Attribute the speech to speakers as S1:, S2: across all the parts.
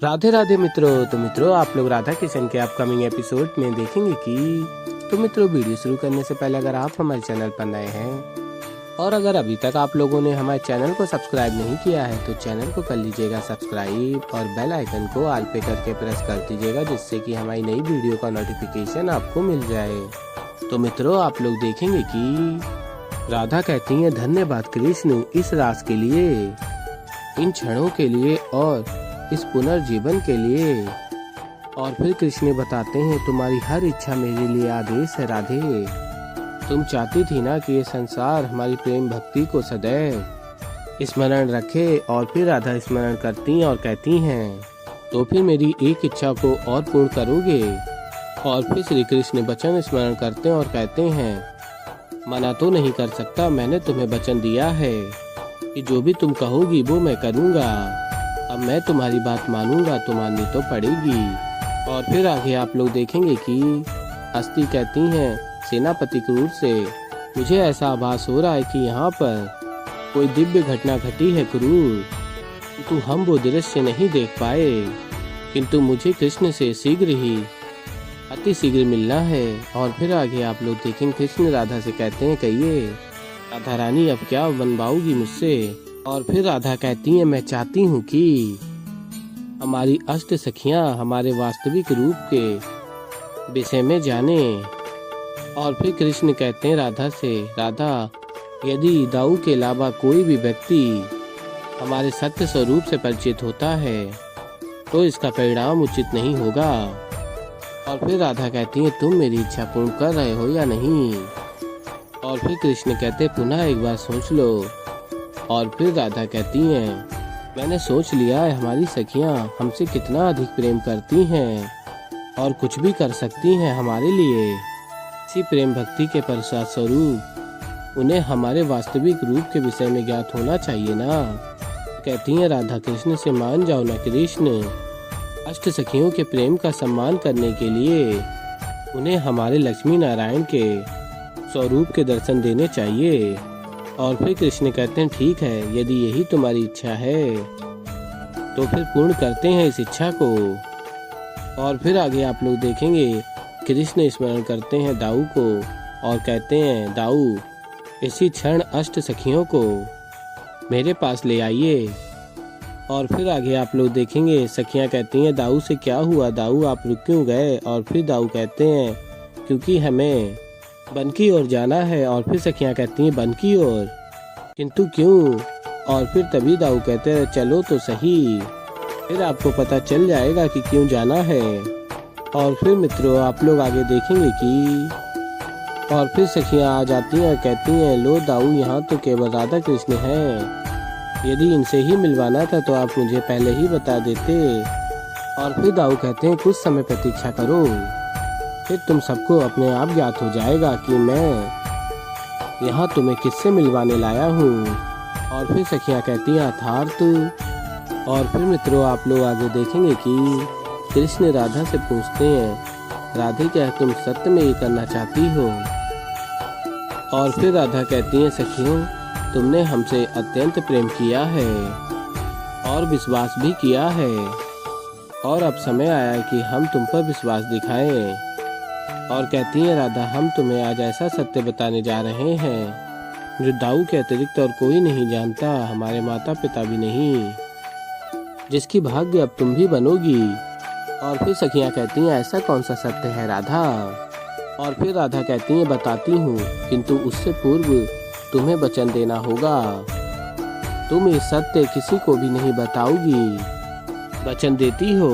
S1: राधे राधे मित्रों। तो मित्रों, आप लोग राधा किशन के अपकमिंग एपिसोड में देखेंगे कि मित्रों, वीडियो शुरू करने से पहले अगर आप हमारे चैनल पर नए हैं और अगर अभी तक आप लोगों ने हमारे चैनल को सब्सक्राइब नहीं किया है तो चैनल को कर लीजिएगा सब्सक्राइब और बेल आइकन को ऑल पे करके प्रेस कर दीजिएगा, जिससे कि हमारी नई वीडियो का नोटिफिकेशन आपको मिल जाए। तो मित्रों, आप लोग देखेंगे कि राधा कहती है, धन्यवाद कृष्ण इस रास के लिए, इन क्षणों के लिए और इस पुनर्जीवन के लिए। और फिर कृष्ण बताते हैं, तुम्हारी हर इच्छा मेरे लिए आदेश है राधे। तुम चाहती थी ना कि ये संसार हमारी प्रेम भक्ति को सदैव स्मरण रखे। और फिर राधा स्मरण करती और कहती हैं, तो फिर मेरी एक इच्छा को और पूर्ण करोगे। और फिर श्री कृष्ण वचन स्मरण करते और कहते हैं, मना तो नहीं कर सकता, मैंने तुम्हें वचन दिया है कि जो भी तुम कहोगी वो मैं करूँगा। अब मैं तुम्हारी बात मानूंगा तो माननी तो पड़ेगी। और फिर आगे आप लोग देखेंगे कि हस्ती कहती हैं, सेनापति क्रूर से मुझे ऐसा आभास हो रहा है कि यहाँ पर कोई दिव्य घटना घटी है क्रूर, किंतु हम वो दृश्य नहीं देख पाए। किंतु मुझे कृष्ण से शीघ्र ही अति शीघ्र मिलना है। और फिर आगे आप लोग देखेंगे, कृष्ण राधा से कहते हैं, कहिए राधा रानी अब क्या बनवाओगी मुझसे। और फिर राधा कहती है, मैं चाहती हूँ कि हमारी अष्ट सखियाँ हमारे वास्तविक रूप के विषय में जाने। और फिर कृष्ण कहते हैं राधा से, राधा यदि दाऊ के अलावा कोई भी व्यक्ति हमारे सत्य स्वरूप से परिचित होता है तो इसका परिणाम उचित नहीं होगा। और फिर राधा कहती है, तुम मेरी इच्छा पूर्ण कर रहे हो या नहीं। और फिर कृष्ण कहते, पुनः एक बार सोच लो। और फिर राधा कहती हैं, मैंने सोच लिया है, हमारी सखियां हमसे कितना अधिक प्रेम करती हैं और कुछ भी कर सकती हैं हमारे लिए। इसी प्रेम भक्ति के पश्चात स्वरूप उन्हें हमारे वास्तविक रूप के विषय में ज्ञात होना चाहिए ना। कहती हैं राधा, कृष्ण से मान जाओ ना कृष्ण। अष्ट सखियों के प्रेम का सम्मान करने के लिए उन्हें हमारे लक्ष्मी नारायण के स्वरूप के दर्शन देने चाहिए। और फिर कृष्ण कहते हैं, ठीक है, यदि यही तुम्हारी इच्छा है तो फिर पूर्ण करते हैं इस इच्छा को। और फिर आगे आप लोग देखेंगे, कृष्ण स्मरण करते हैं दाऊ को और कहते हैं, दाऊ इसी क्षण अष्ट सखियों को मेरे पास ले आइए। और फिर आगे आप लोग देखेंगे, सखियां कहती हैं, दाऊ से क्या हुआ, दाऊ आप रुक क्यों गए। और फिर दाऊ कहते हैं, क्योंकि हमें वन की ओर जाना है। और फिर सखियां कहती हैं, वन की ओर, किंतु क्यों। और फिर तभी दाऊ कहते हैं, चलो तो सही, फिर आपको पता चल जाएगा कि क्यों जाना है। और फिर मित्रों, आप लोग आगे देखेंगे कि और फिर सखियां आ जाती हैं और कहती हैं, लो दाऊ, यहाँ तो केवल राधा कृष्ण हैं, यदि इनसे ही मिलवाना था तो आप मुझे पहले ही बता देते। और फिर दाऊ कहते हैं, कुछ समय प्रतीक्षा करो, फिर तुम सबको अपने आप ज्ञात हो जाएगा कि मैं यहाँ तुम्हें किससे मिलवाने लाया हूँ। और फिर सखियाँ कहती हैं, अर्थात। और फिर मित्रों, आप लोग आगे देखेंगे कि कृष्ण राधा से पूछते हैं, राधे क्या तुम सत्य में ये करना चाहती हो। और फिर राधा कहती हैं, सखियों तुमने हमसे अत्यंत प्रेम किया है और विश्वास भी किया है, और अब समय आया है कि हम तुम पर विश्वास दिखाएं। और कहती हैं राधा, हम तुम्हें आज ऐसा सत्य बताने जा रहे हैं जो दाऊ के अतिरिक्त और कोई नहीं जानता, हमारे माता पिता भी नहीं, जिसकी भाग्य अब तुम भी बनोगी। और फिर सखियां कहती हैं, ऐसा कौन सा सत्य है राधा। और फिर राधा कहती हैं, बताती हूँ, किंतु उससे पूर्व तुम्हें वचन देना होगा, तुम ये सत्य किसी को भी नहीं बताओगी, वचन देती हो।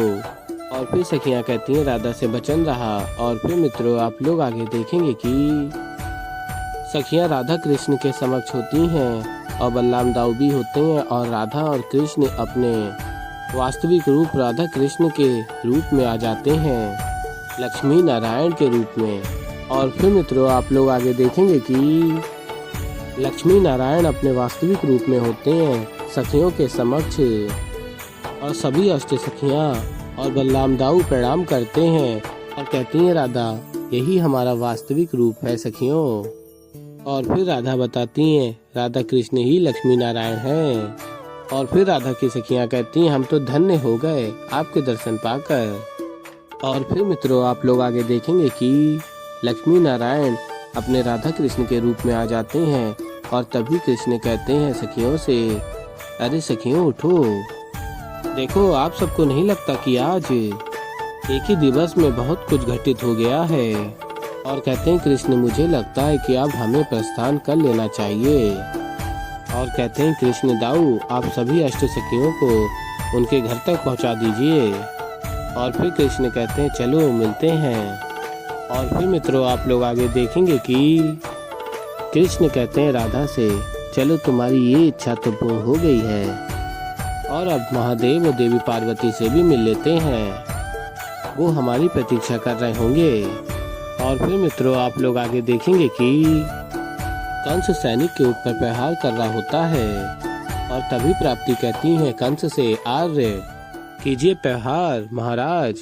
S1: और फिर सखियां कहती हैं, राधा से वचन रहा। और फिर मित्रों, आप लोग आगे देखेंगे कि सखियां राधा कृष्ण के समक्ष होती हैं और बलराम दाऊ भी होते हैं, और राधा और कृष्ण अपने वास्तविक रूप राधा कृष्ण के रूप में आ जाते हैं, लक्ष्मी नारायण के रूप में। और फिर मित्रों, आप लोग आगे देखेंगे कि लक्ष्मी नारायण अपने वास्तविक रूप में होते हैं सखियों के समक्ष, और सभी अष्ट सखियां और बलराम दाऊ प्रणाम करते हैं और कहती हैं, राधा यही हमारा वास्तविक रूप है सखियों। और फिर राधा बताती हैं, राधा कृष्ण ही लक्ष्मी नारायण हैं। और फिर राधा की सखियाँ कहती हैं हम तो धन्य हो गए आपके दर्शन पाकर। और फिर मित्रों आप लोग आगे देखेंगे कि लक्ष्मी नारायण अपने राधा कृष्ण के रूप में आ जाते हैं और तभी कृष्ण कहते हैं सखियों से, अरे सखियों उठो, देखो आप सबको नहीं लगता कि आज एक ही दिवस में बहुत कुछ घटित हो गया है। और कहते हैं कृष्ण मुझे लगता है कि अब हमें प्रस्थान कर लेना चाहिए। और कहते हैं कृष्ण दाऊ आप सभी अष्ट सखियों को उनके घर तक पहुंचा दीजिए। और फिर कृष्ण कहते हैं चलो मिलते हैं। और फिर मित्रों आप लोग आगे देखेंगे कि कृष्ण कहते हैं राधा से चलो तुम्हारी ये इच्छा तो पूर्ण हो गई है और अब महादेव और देवी पार्वती से भी मिल लेते हैं, वो हमारी प्रतीक्षा कर रहे होंगे। और फिर मित्रों आप लोग आगे देखेंगे कि कंस सैनिक के ऊपर प्रहार कर रहा होता है और तभी प्राप्ति कहती है कंस से, आर्य कीजिए प्रहार महाराज,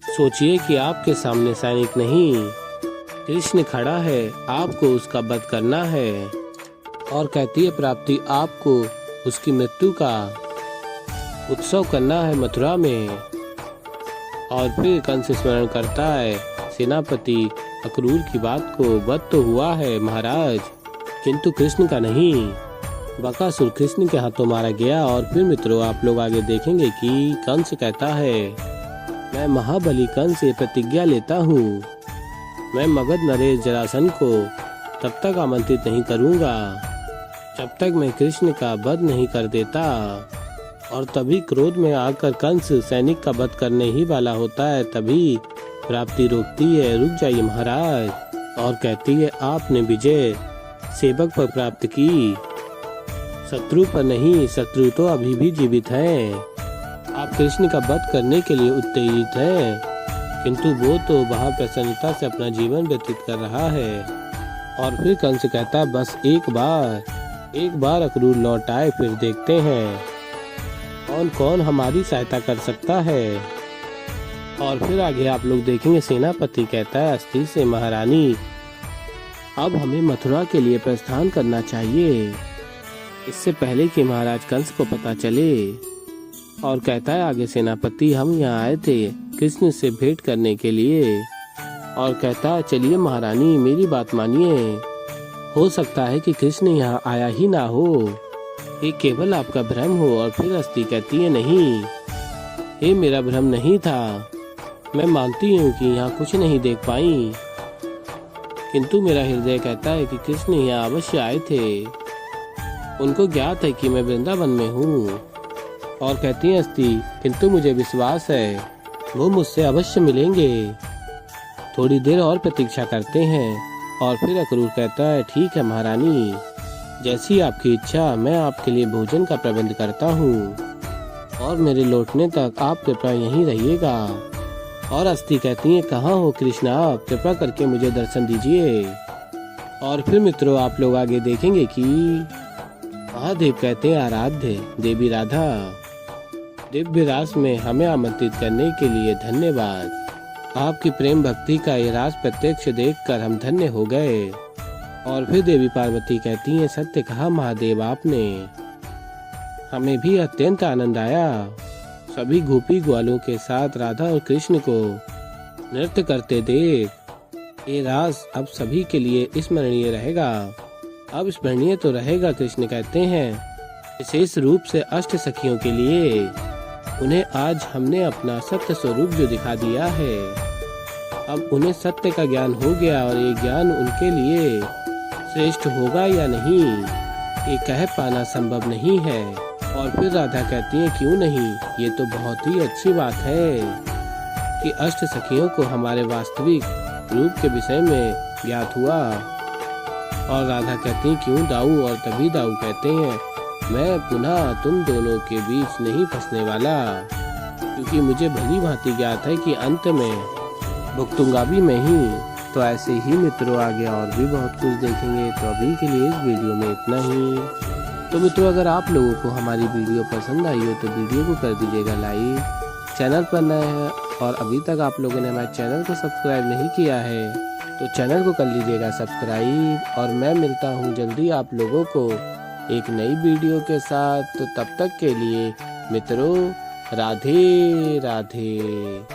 S1: सोचिए कि आपके सामने सैनिक नहीं कृष्ण खड़ा है, आपको उसका वध करना है। और कहती है प्राप्ति आपको उसकी मृत्यु का उत्सव करना है मथुरा में। और फिर कंस स्मरण करता है सेनापति अक्रूर की बात को, वध तो हुआ है महाराज किंतु कृष्ण का नहीं, बकासुर कृष्ण के हाथों मारा गया। और फिर मित्रों आप लोग आगे देखेंगे कि कंस कहता है मैं महाबली कंस से प्रतिज्ञा लेता हूँ, मैं मगध नरेश जरासंध को तब तक आमंत्रित नहीं करूँगा जब तक मैं कृष्ण का वध नहीं कर देता। और तभी क्रोध में आकर कंस सैनिक का वध करने ही वाला होता है, तभी प्राप्ति रोकती है, रुक जाइए महाराज। और कहती है आपने विजय सेवक पर प्राप्त की, शत्रु पर नहीं, शत्रु तो अभी भी जीवित हैं। आप कृष्ण का वध करने के लिए उत्तेजित हैं किंतु वो तो वहाँ प्रसन्नता से अपना जीवन व्यतीत कर रहा है। और फिर कंस कहता है बस एक बार अक्रूर लौट आए फिर देखते हैं कौन कौन हमारी सहायता कर सकता है। और फिर आगे आप लोग देखेंगे सेनापति कहता है अस्ति से महारानी अब हमें मथुरा के लिए प्रस्थान करना चाहिए, इससे पहले कि महाराज कंस को पता चले। और कहता है आगे सेनापति हम यहाँ आए थे कृष्ण से भेंट करने के लिए। और कहता है चलिए महारानी मेरी बात मानिए, हो सकता है कि कृष्ण यहाँ आया ही ना हो, ये केवल आपका भ्रम हो। और फिर अस्ति कहती है नहीं, ये मेरा भ्रम नहीं था, मैं मानती हूँ कि यहाँ कुछ नहीं देख पाई किंतु मेरा हृदय कहता है कि कृष्ण यहाँ अवश्य आए थे, उनको ज्ञात है कि मैं वृंदावन में हूँ। और कहती है अस्ति किंतु मुझे विश्वास है वो मुझसे अवश्य मिलेंगे, थोड़ी देर और प्रतीक्षा करते हैं। और फिर अक्रूर कहता है ठीक है महारानी, जैसी आपकी इच्छा, मैं आपके लिए भोजन का प्रबंध करता हूँ और मेरे लौटने तक आप कृपया यहीं रहिएगा। और अस्ति कहती है कहाँ हो कृष्ण, आप कृपा करके मुझे दर्शन दीजिए। और फिर मित्रों आप लोग आगे देखेंगे कि महादेव कहते हैं आराध्य देवी राधा, दिव्य रास में हमें आमंत्रित करने के लिए धन्यवाद, आपकी प्रेम भक्ति का ये रास प्रत्यक्ष देखकर हम धन्य हो गए। और फिर देवी पार्वती कहती हैं सत्य कहा महादेव आपने, हमें भी अत्यंत आनंद आया, सभी गोपी ग्वालों के साथ राधा और कृष्ण को नृत्य करते देख ये रास अब सभी के लिए स्मरणीय रहेगा। अब स्मरणीय तो रहेगा कृष्ण कहते हैं विशेष रूप से अष्ट सखियों के लिए, उन्हें आज हमने अपना सत्य स्वरूप जो दिखा दिया है, अब उन्हें सत्य का ज्ञान हो गया और ये ज्ञान उनके लिए श्रेष्ठ होगा या नहीं ये कह पाना संभव नहीं है। और फिर राधा कहती है क्यों नहीं, ये तो बहुत ही अच्छी बात है कि अष्ट सखियों को हमारे वास्तविक रूप के विषय में ज्ञात हुआ। और राधा कहती है क्यों दाऊ, और तभी दाऊ कहते हैं मैं पुनः तुम दोनों के बीच नहीं फंसने वाला, क्योंकि मुझे भली भांति ज्ञात है कि अंत में भुगतूंगा भी मैं ही। तो ऐसे ही मित्रों आगे और भी बहुत कुछ देखेंगे, तो अभी के लिए इस वीडियो में इतना ही। तो मित्रों अगर आप लोगों को हमारी वीडियो पसंद आई हो तो वीडियो को कर दीजिएगा लाइक, चैनल पर नए हैं और अभी तक आप लोगों ने हमारे चैनल को सब्सक्राइब नहीं किया है तो चैनल को कर लीजिएगा सब्सक्राइब। और मैं मिलता हूँ जल्दी आप लोगों को एक नई वीडियो के साथ। तो तब तक के लिए मित्रों राधे राधे।